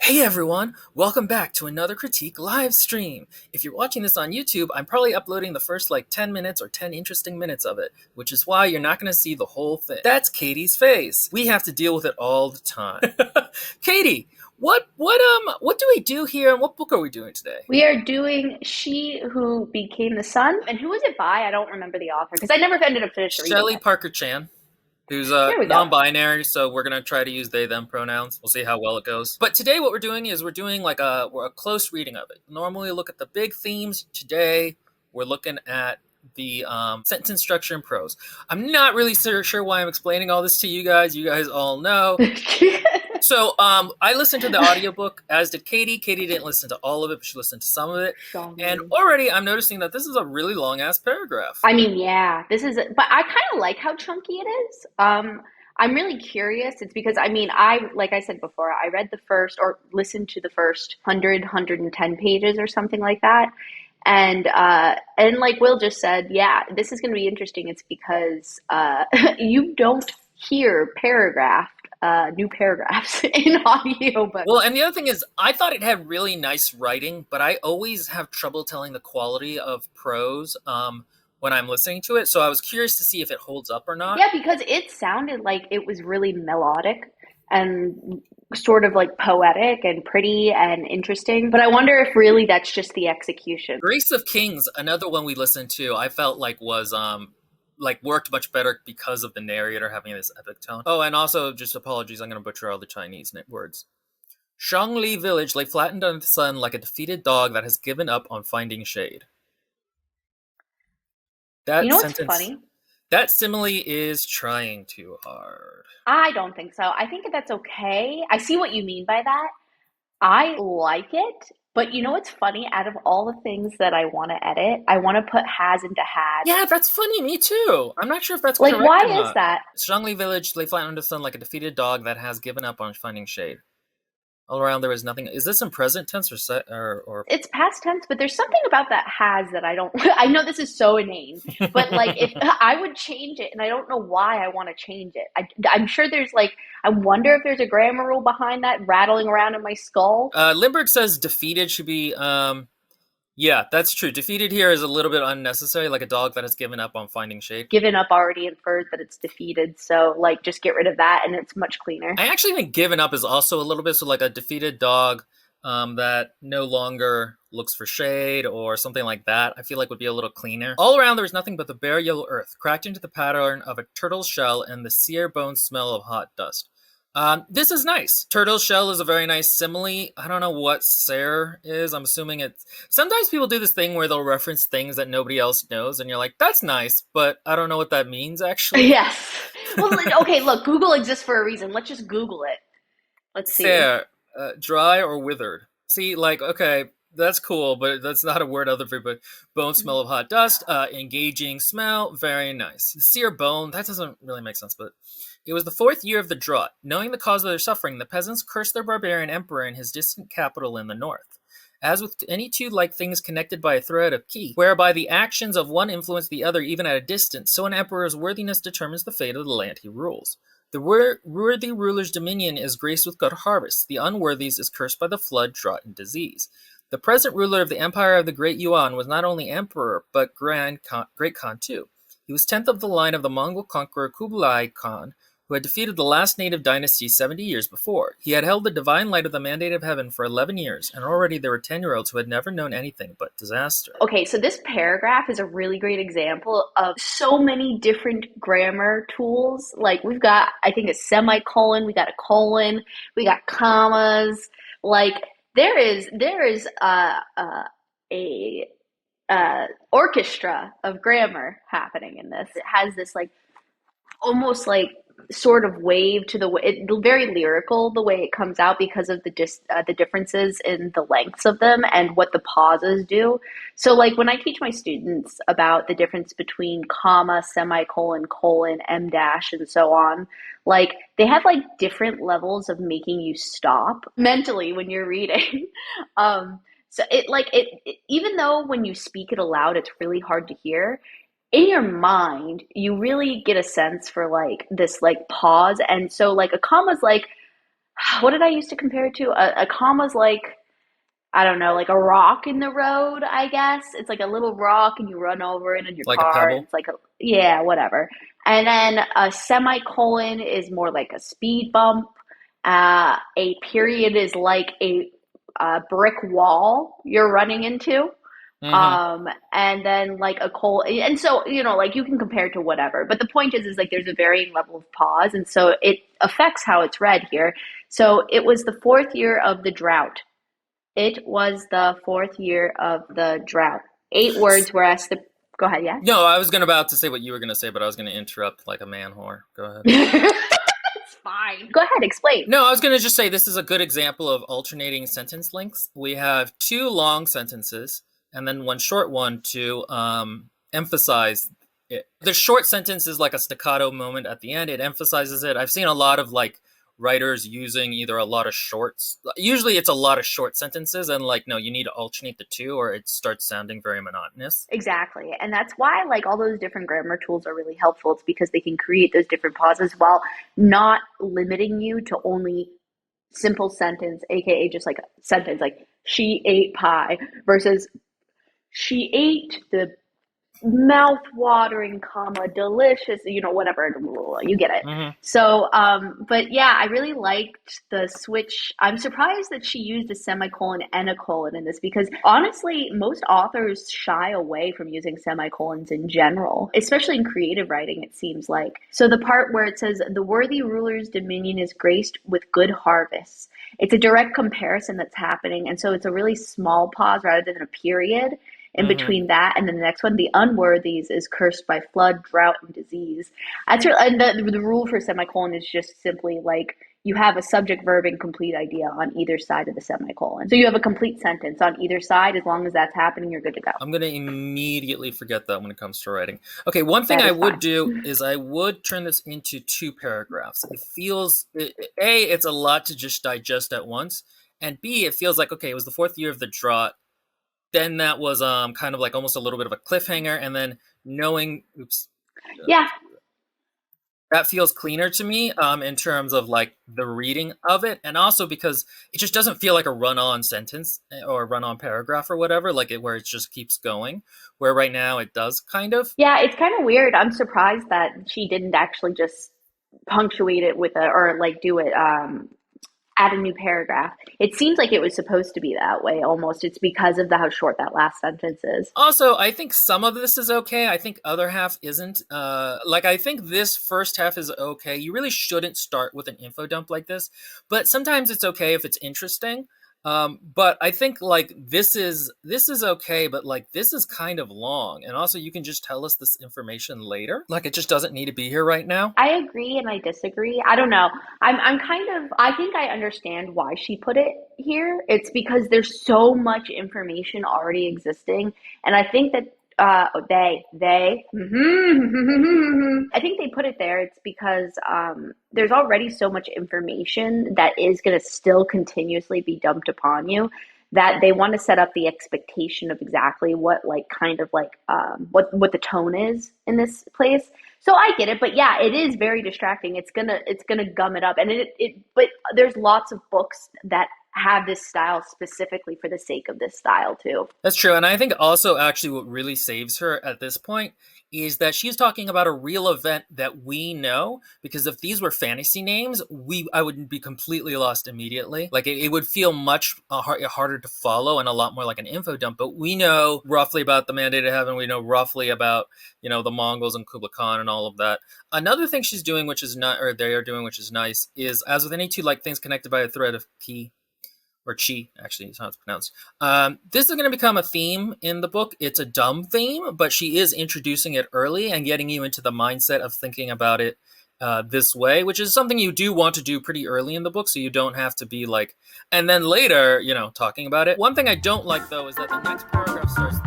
Hey everyone, welcome back to another critique live stream. If you're watching this on YouTube, I'm probably uploading the first 10 minutes or 10 interesting minutes of it, which is why you're not going to see the whole thing. That's Katie's face. We have to deal with it all the time. Katie, what do we do here and what book are we doing today? We are doing She Who Became the Sun. And who was it by? I don't remember the author because I never ended up finished reading Shelley it. Parker Chan, who's There we go. non-binary, so we're gonna try to use they them pronouns. We'll see how well it goes. But today, what we're doing is we're doing a close reading of it. Normally, we look at the big themes. Today, we're looking at the sentence structure and prose. I'm not really sure why I'm explaining all this to you guys. You guys all know. So I listened to the audiobook, as did Katie. Katie didn't listen to all of it, but she listened to some of it. And already I'm noticing that this is a really long-ass paragraph. I mean, yeah, but I kind of like how chunky it is. I'm really curious. It's because, like I said before, I read the first or listened to the first 110 pages or something like that. And like Will just said, yeah, this is going to be interesting. It's because you don't hear new paragraphs in audiobooks. Well, and the other thing is, I thought it had really nice writing, but I always have trouble telling the quality of prose when I'm listening to it. So I was curious to see if it holds up or not. Yeah, because it sounded like it was really melodic and sort of like poetic and pretty and interesting. But I wonder if really that's just the execution. Grace of Kings, another one we listened to, I felt like was worked much better because of the narrator having this epic tone. Oh, and also, just apologies, I'm going to butcher all the Chinese words. Shangli village lay flattened on the sun like a defeated dog that has given up on finding shade. That You know what's sentence, funny? that simile is trying too hard. I don't think so. I think that's okay. I see what you mean by that. I like it. But you know what's funny? Out of all the things that I want to edit, I want to put has into had. Yeah, that's funny. Me too. I'm not sure if that's Like, correct why or is not. that? Shangli village lay flat under the sun like a defeated dog that has given up on finding shade. All around there was nothing. Is this in present tense or? It's past tense, but there's something about that has that I don't. I know this is so inane, but like if I would change it, and I don't know why I want to change it. I'm sure there's I wonder if there's a grammar rule behind that rattling around in my skull. Lindbergh says defeated should be. Yeah, that's true. Defeated here is a little bit unnecessary, like a dog that has given up on finding shade. Given up already infers that it's defeated, so like just get rid of that, and it's much cleaner. I actually think given up is also a little bit so like a defeated dog that no longer looks for shade or something like that. I feel like would be a little cleaner. All around there was nothing but the bare yellow earth, cracked into the pattern of a turtle's shell and the sear bone smell of hot dust. This is nice. Turtle shell is a very nice simile. I don't know what Ser is. I'm assuming it's... Sometimes people do this thing where they'll reference things that nobody else knows, and you're like, that's nice, but I don't know what that means, actually. Yes. Well, okay, look, Google exists for a reason. Let's just Google it. Let's see. Ser, dry or withered. See, okay, that's cool, but that's not a word other for but bone smell of hot dust, engaging smell, very nice. Sear bone, that doesn't really make sense, but... It was the 4th year of the drought. Knowing the cause of their suffering, the peasants cursed their barbarian emperor in his distant capital in the north. As with any two like things connected by a thread of key, whereby the actions of one influence the other even at a distance, so an emperor's worthiness determines the fate of the land he rules. The worthy ruler's dominion is graced with good harvests. The unworthy's is cursed by the flood, drought, and disease. The present ruler of the empire of the great Yuan was not only emperor, but great Khan too. He was 10th of the line of the Mongol conqueror Kublai Khan, who had defeated the last native dynasty 70 years before. He had held the divine light of the mandate of heaven for 11 years, and already there were 10-year-olds who had never known anything but disaster. Okay, so this paragraph is a really great example of so many different grammar tools. Like we've got, I think, a semicolon, we got a colon, we got commas. Like there is a orchestra of grammar happening in this. It has this almost sort of wave to the way it's very lyrical the way it comes out because of the differences in the lengths of them and what the pauses do. So like when I teach my students about the difference between comma, semicolon, colon, em dash, and so on, like they have different levels of making you stop mentally when you're reading. So even though when you speak it aloud it's really hard to hear, in your mind, you really get a sense for this pause. And so a comma is what did I used to compare it to? A comma's like, I don't know, like a rock in the road, I guess. It's like a little rock and you run over it in your Like a car and pebble? it's like a, yeah, whatever. And then a semicolon is more like a speed bump. A period is like a brick wall you're running into. Mm-hmm. And then like a coal, and so, like you can compare it to whatever. But the point is like there's a varying level of pause. And so it affects how it's read here. So it was the fourth year of the drought. It was the fourth year of the drought. 8 words were asked to go ahead, yes? No, I was gonna about to say what you were gonna say, but I was gonna interrupt like a man whore. Go ahead. It's fine. Go ahead, explain. No, I was gonna just say this is a good example of alternating sentence lengths. We have two long sentences and then one short one to emphasize it. The short sentence is like a staccato moment at the end. It emphasizes it. I've seen a lot of like writers using either a lot of shorts. Usually it's a lot of short sentences and like no, you need to alternate the two or it starts sounding very monotonous. Exactly. And that's why like all those different grammar tools are really helpful. It's because they can create those different pauses while not limiting you to only simple sentence, aka just like a sentence like she ate pie versus she ate the mouth-watering, comma, delicious, whatever, you get it. Mm-hmm. So, but yeah, I really liked the switch. I'm surprised that she used a semicolon and a colon in this because honestly, most authors shy away from using semicolons in general, especially in creative writing, it seems like. So the part where it says, the worthy ruler's dominion is graced with good harvests. It's a direct comparison that's happening. And so it's a really small pause rather than a period in Mm-hmm. between that and then the next one. The unworthies is cursed by flood, drought, and disease. That's really, and the rule for semicolon is just simply like you have a subject, verb, and complete idea on either side of the semicolon. So you have a complete sentence on either side. As long as that's happening, you're good to go. I'm going to immediately forget that when it comes to writing. Okay, one thing That I is would fine. do is I would turn this into two paragraphs. It feels, A, it's a lot to just digest at once. And B, it feels like, okay, it was the fourth year of the drought. Then that was kind of like almost a little bit of a cliffhanger. And then knowing, oops, Yeah, that feels cleaner to me in terms of like the reading of it, and also because it just doesn't feel like a run-on sentence or run-on paragraph or whatever, like it where it just keeps going. Where right now it does kind of. yeah, it's kind of weird. I'm surprised that she didn't actually just punctuate it with a or like do it add a new paragraph. It seems like it was supposed to be that way almost. It's because of how short that last sentence is. Also, I think some of this is okay. I think other half isn't. Like I think this first half is okay. You really shouldn't start with an info dump like this, but sometimes it's okay if it's interesting. But I think like this is okay, but like this is kind of long, and also you can just tell us this information later. Like it just doesn't need to be here right now. I agree and I disagree. I don't know. I'm kind of I think I understand why she put it here. It's because there's so much information already existing, and I think that they I think they put it there. It's because there's already so much information that is going to still continuously be dumped upon you that they want to set up the expectation of exactly what like kind of like what the tone is in this place. So I get it, but yeah, it is very distracting. It's gonna gum it up, and it but there's lots of books that have this style specifically for the sake of this style too. That's true. And I think also actually what really saves her at this point is that she's talking about a real event that we know, because if these were fantasy names, I would be completely lost immediately. Like it would feel much harder to follow and a lot more like an info dump. But we know roughly about the Mandate of Heaven. We know roughly about, the Mongols and Kublai Khan and all of that. Another thing she's doing, which is not, or they are doing, which is nice, is as with any two like things connected by a thread of key, or chi, actually, is how it's pronounced. This is going to become a theme in the book. It's a dumb theme, but she is introducing it early and getting you into the mindset of thinking about it this way, which is something you do want to do pretty early in the book, so you don't have to be like, and then later, talking about it. One thing I don't like, though, is that the next paragraph starts,